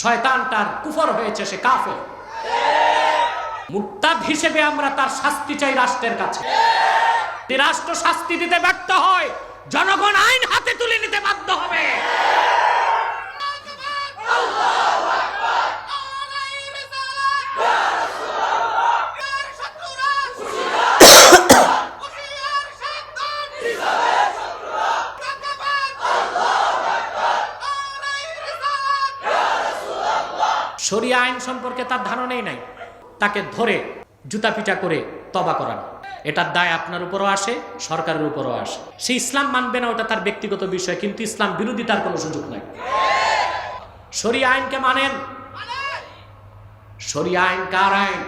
শয়তানটার কুফর হয়েছে, সে কাফের। মুরতাদ হিসেবে আমরা তার শাস্তি চাই রাষ্ট্রের কাছে। রাষ্ট্র শাস্তি দিতে ব্যর্থ হয়, জনগণ আইন হাতে তুলে নিতে বাধ্য হবে। শরিয়া আইন সম্পর্কে তার ধারণাই নাই, তাকে ধরে জুতা পিটা করে তবা করানো, এটার দায় আপনার উপরও আসে, সরকারের উপরও আসে। সে ইসলাম মানবে না, ওটা তার ব্যক্তিগত বিষয়, কিন্তু ইসলাম বিরোধী তার কোনো সুযোগ নাই। শরিয়া আইনকে মানেন। শরিয়া আইন কার আইন?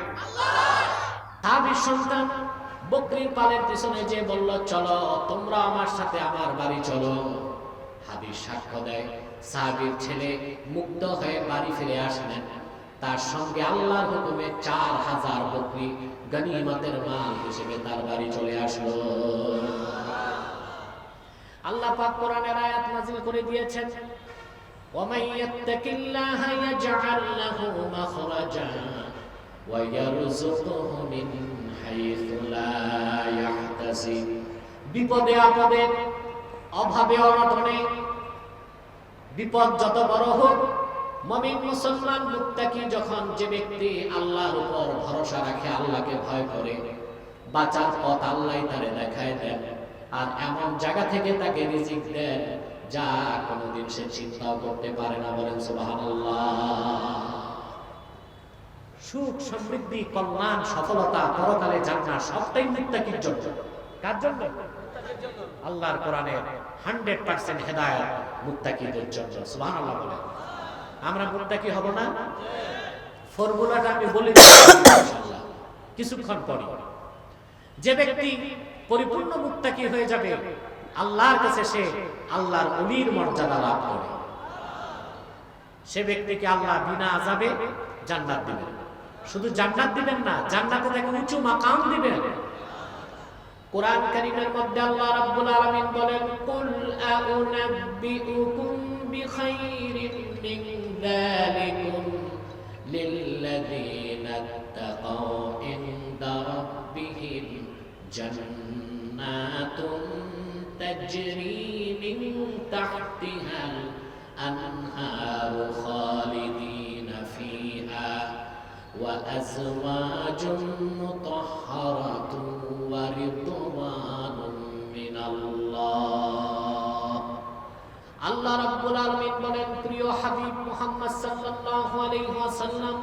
সাহাবীর সন্তান বকরির পালের পিছনে যে বলল, চলো তোমরা আমার সাথে আমার বাড়ি চলো। হাদিস সাক্ষ্য দেয়, সাহাবীর ছেলে মুগ্ধ হয়ে বাড়ি ফিরে আসলেন। তার সঙ্গে আল্লাহর হুকুমে 4000 বকরি গনিমতের মাল হিসেবে তার বাড়ি চলে আসলো। আল্লাহ পাক কোরআনের আয়াত নাযিল করে দিয়েছেন, ওয়া ইয়াত্তাকিল্লাহা ইয়াজআল লাহু মাখরাজা ওয়া ইয়ারযুকুহু মিন হাইসু লা ইয়াহতাসিব। বিপদে আপদে, অভাবে অনটনে, বিপদ যত বড় হোক, মুমিন মুসলমান মুত্তাকি যখন যে ব্যক্তি আল্লাহর উপর ভরসা রাখে, আল্লাহকে ভয় করে, বাঁচার পথ আল্লাহই তারে দেখায় দেন, আর এমন জায়গা থেকে তাকে রিজিক দেন যা কোনোদিন সে চিন্তাও করতে পারে না। বলেন সুবহানাল্লাহ। সুখ, সমৃদ্ধি, কল্যাণ, সফলতা, পরকালে জান্নাত সবটাই মুত্তাকির জন্য। কার জন্য? আল্লাহর কোরআনের 100% হেদায়েত মুত্তাকিদের জন্য। সুবহানাল্লাহ বলেন। আমরা মুত্তাকি হব না? ফর্মুলাটা আমি বলে দিচ্ছি ইনশাআল্লাহ কিছুক্ষণ পরে। যে ব্যক্তি পরিপূর্ণ মুত্তাকি হয়ে যাবে, আল্লাহর কাছে সে আল্লাহর ওলির মর্যাদা লাভ করে। সে ব্যক্তিকে আল্লাহ বিনা আযাবে জান্নাত দিবেন। শুধু জান্নাত দিবেন না, জান্নাতে তাকে উঁচু মাকাম দিবেন। কোরআন কারীমের মধ্যে আল্লাহ রাব্বুল আলামিন বলেন, কুল আউনাব্বিউকুম বিখাইরিন মিন যালিকুম লিল্লাযীনা তাকাউ ইনদা রাব্বিহিম জান্নাতুন তাজরি মিন তাহতিহাল আনহারু খালিদিনা ফিহা ওয়া আজওয়াজুন মুতাহহারাতুন ওয়া রিদওয়ানুম মিনাল্লাহ। আল্লাহ রাব্বুল আলামিন বলেন, প্রিয় হাবিব মুহাম্মদ সাল্লাল্লাহু আলাইহি ওয়াসাল্লাম,